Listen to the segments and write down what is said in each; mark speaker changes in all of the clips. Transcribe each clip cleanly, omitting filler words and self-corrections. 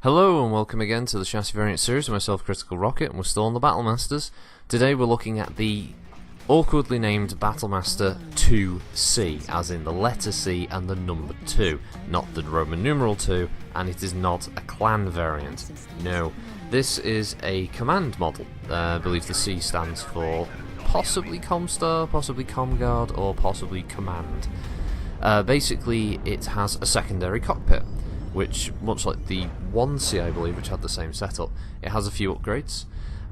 Speaker 1: Hello and welcome again to the Chassis Variant series with myself, Critical Rocket, and we're still on the Battlemasters. Today we're looking at the awkwardly named Battlemaster 2C, as in the letter C and the number 2, not the Roman numeral 2, and it is not a clan variant. No, this is a command model. I believe the C stands for possibly Comstar, possibly Comguard, or possibly Command. Basically, it has a secondary cockpit, which, much like the 1C, I believe, which had the same setup, it has a few upgrades,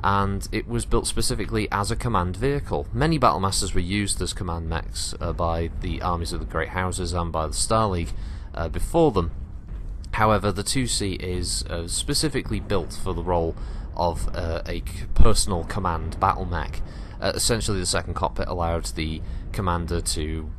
Speaker 1: and it was built specifically as a command vehicle. Many Battlemasters were used as command mechs by the armies of the Great Houses and by the Star League before them. However, the 2C is specifically built for the role of a personal command battle mech. Essentially, the second cockpit allowed the commander to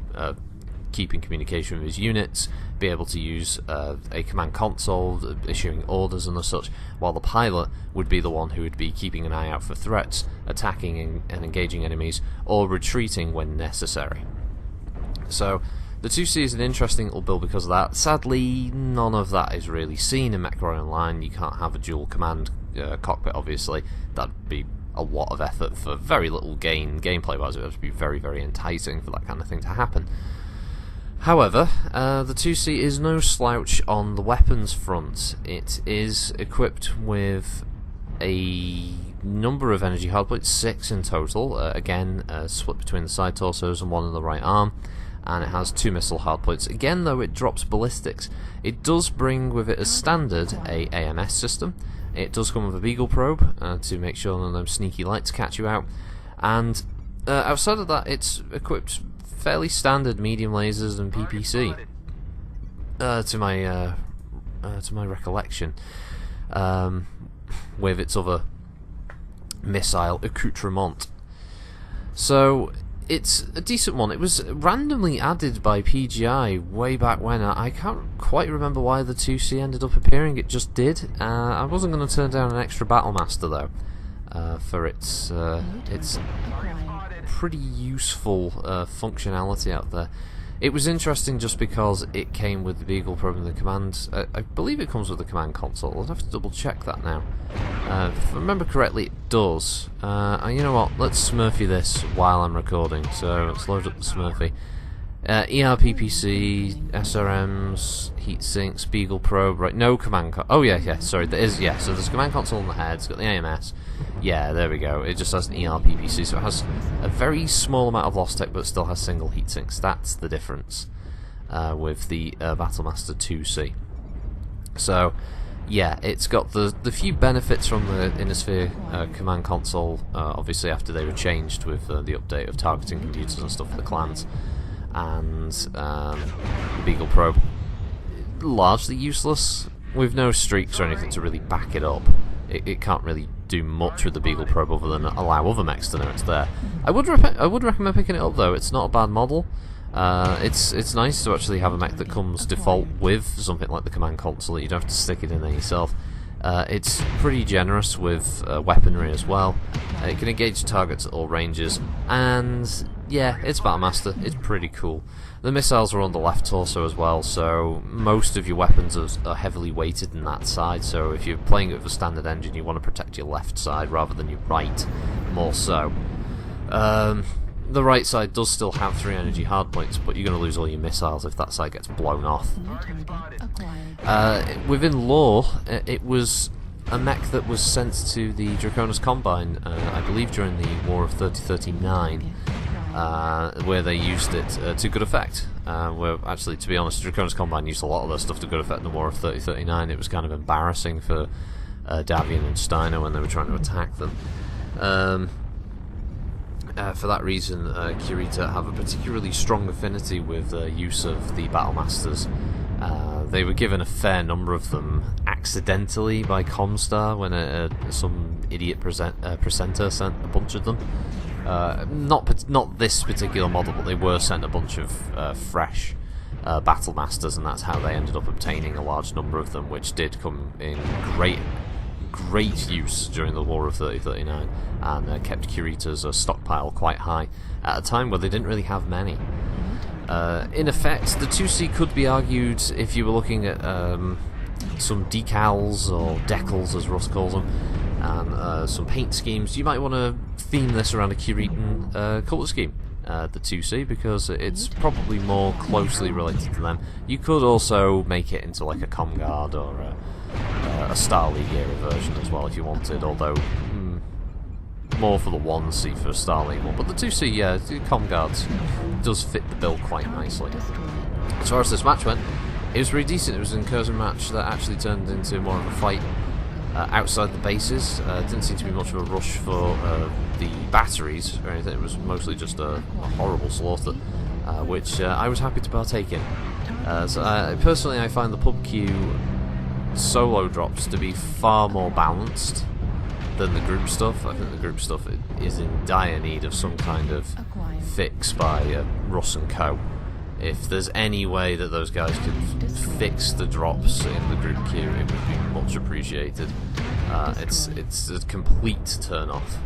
Speaker 1: keep in communication with his units, be able to use a command console, issuing orders and such, while the pilot would be the one who would be keeping an eye out for threats, attacking and engaging enemies, or retreating when necessary. So, the 2C is an interesting little build because of that. Sadly, none of that is really seen in MechWarrior Online. You can't have a dual command cockpit, obviously. That'd be a lot of effort for very little gain gameplay-wise. It would have to be very, very enticing for that kind of thing to happen. However, the 2C is no slouch on the weapons front. It is equipped with a number of energy hardpoints, 6 in total, again split between the side torsos and one in the right arm, and it has 2 missile hardpoints. Again, though, it drops ballistics. It does bring with it as standard a AMS system. It does come with a beagle probe to make sure none of them sneaky lights catch you out, and outside of that, it's equipped fairly standard medium lasers and PPC, to my recollection, with its other missile accoutrement. So it's a decent one. It was randomly added by PGI way back when. I can't quite remember why the 2C ended up appearing. It just did. I wasn't going to turn down an extra Battlemaster though, for its pretty useful functionality out there. It was interesting just because it came with the beagle probe and the command. I believe it comes with the command console. I'll have to double check that now. If I remember correctly, it does. And you know what? Let's Smurfy this while I'm recording. So let's load up the Smurfy. ERPPC, SRMs, heat sinks, beagle probe, right? No command oh yeah, sorry, there is, yeah, so there's a command console on the head, it's got the AMS, yeah, there we go, it just has an ERPPC, so it has a very small amount of loss tech, but still has single heat sinks. That's the difference with the Battlemaster 2C. So, yeah, it's got the few benefits from the Innosphere command console, obviously after they were changed with the update of targeting computers and stuff for the clans, and the beagle probe, largely useless, with no streaks or anything to really back it up. It can't really do much with the beagle probe other than allow other mechs to know it's there. I would recommend picking it up though. It's not a bad model. It's nice to actually have a mech that comes default with something like the command console. You don't have to stick it in there yourself. It's pretty generous with weaponry as well. It can engage targets at all ranges, and yeah, it's Battlemaster. It's pretty cool. The missiles are on the left torso as well, so most of your weapons are heavily weighted in that side, so if you're playing it with a standard engine, you want to protect your left side rather than your right, more so. The right side does still have 3 energy hardpoints, but you're going to lose all your missiles if that side gets blown off. Within lore, it was a mech that was sent to the Draconis Combine, I believe during the War of 3039, where they used it to good effect. Where actually, to be honest, Draconis Combine used a lot of their stuff to good effect in the War of 3039. It was kind of embarrassing for Davion and Steiner when they were trying to attack them. For that reason, Kurita have a particularly strong affinity with use of the Battlemasters. They were given a fair number of them accidentally by Comstar when some idiot presenter sent a bunch of them. Not this particular model, but they were sent a bunch of fresh Battlemasters, and that's how they ended up obtaining a large number of them, which did come in great use during the War of 3039, and kept Kurita's stockpile quite high at a time where they didn't really have many. In effect, the 2C could be argued, if you were looking at some decals, or decals as Russ calls them, and some paint schemes. You might want to theme this around a Kuritan colour scheme, the 2C, because it's probably more closely related to them. You could also make it into like a Comguard or a Star League era version as well if you wanted, although more for the 1C for Star League one, but the 2C, yeah, the Comguards does fit the bill quite nicely. As far as this match went, it was pretty decent. It was an incursion match that actually turned into more of a fight outside the bases. Didn't seem to be much of a rush for the batteries or anything. It was mostly just a horrible slaughter, which I was happy to partake in. Personally, I find the pub queue solo drops to be far more balanced than the group stuff. I think the group stuff is in dire need of some kind of fix by Russ and Co. If there's any way that those guys could fix the drops in the group queue, it would be much appreciated. It's a complete turn off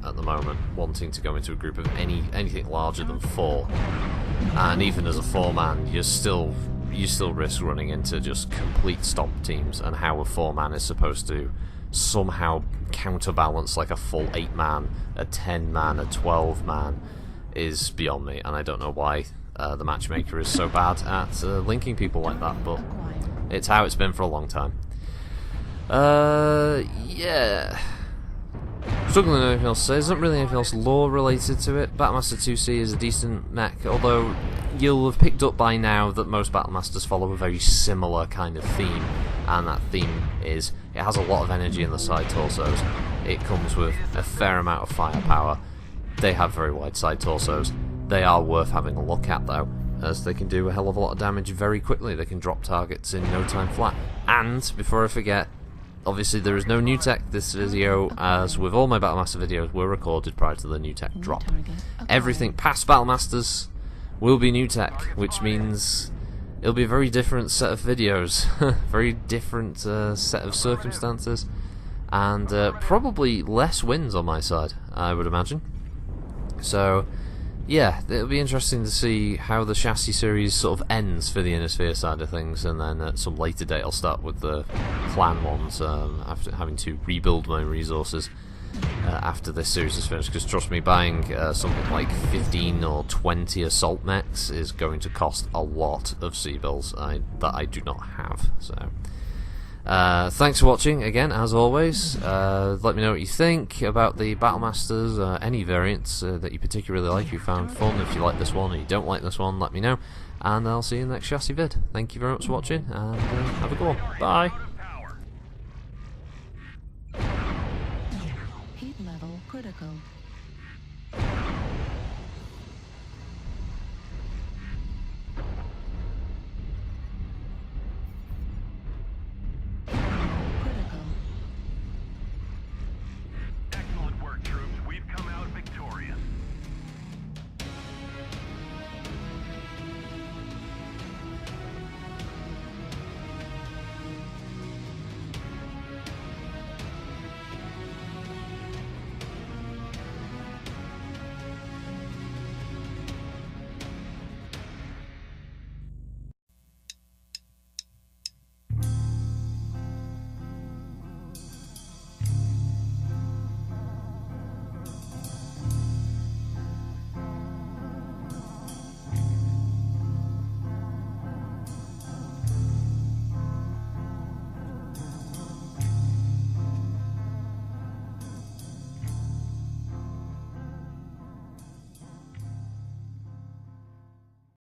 Speaker 1: at the moment, wanting to go into a group of anything larger than 4, and even as a 4-man, you still risk running into just complete stomp teams, and how a 4-man is supposed to somehow counterbalance like a full 8-man, a 10-man, a 12-man is beyond me, and I don't know why the matchmaker is so bad at linking people like that, but it's how it's been for a long time. Yeah. Struggling with anything else to say. There's not really anything else lore related to it. Battlemaster 2C is a decent mech, although you'll have picked up by now that most Battlemasters follow a very similar kind of theme, and that theme is it has a lot of energy in the side torsos. It comes with a fair amount of firepower. They have very wide side torsos. They are worth having a look at though, as they can do a hell of a lot of damage very quickly. They can drop targets in no time flat. And, before I forget, obviously there is no new tech. This video, as with all my Battlemaster videos, were recorded prior to the new tech drop. Everything past Battlemasters will be new tech, which means it'll be a very different set of videos, very different set of circumstances, and probably less wins on my side, I would imagine. So, yeah, it'll be interesting to see how the chassis series sort of ends for the Inner Sphere side of things, and then at some later date I'll start with the clan ones, after having to rebuild my resources after this series is finished, because trust me, buying something like 15 or 20 assault mechs is going to cost a lot of C-bills that I do not have. So thanks for watching again, as always. Let me know what you think about the Battlemasters, any variants that you particularly like, you found fun. If you like this one or you don't like this one, let me know, and I'll see you in the next chassis vid. Thank you very much for watching, and have a good one. Bye!
Speaker 2: Heat level critical.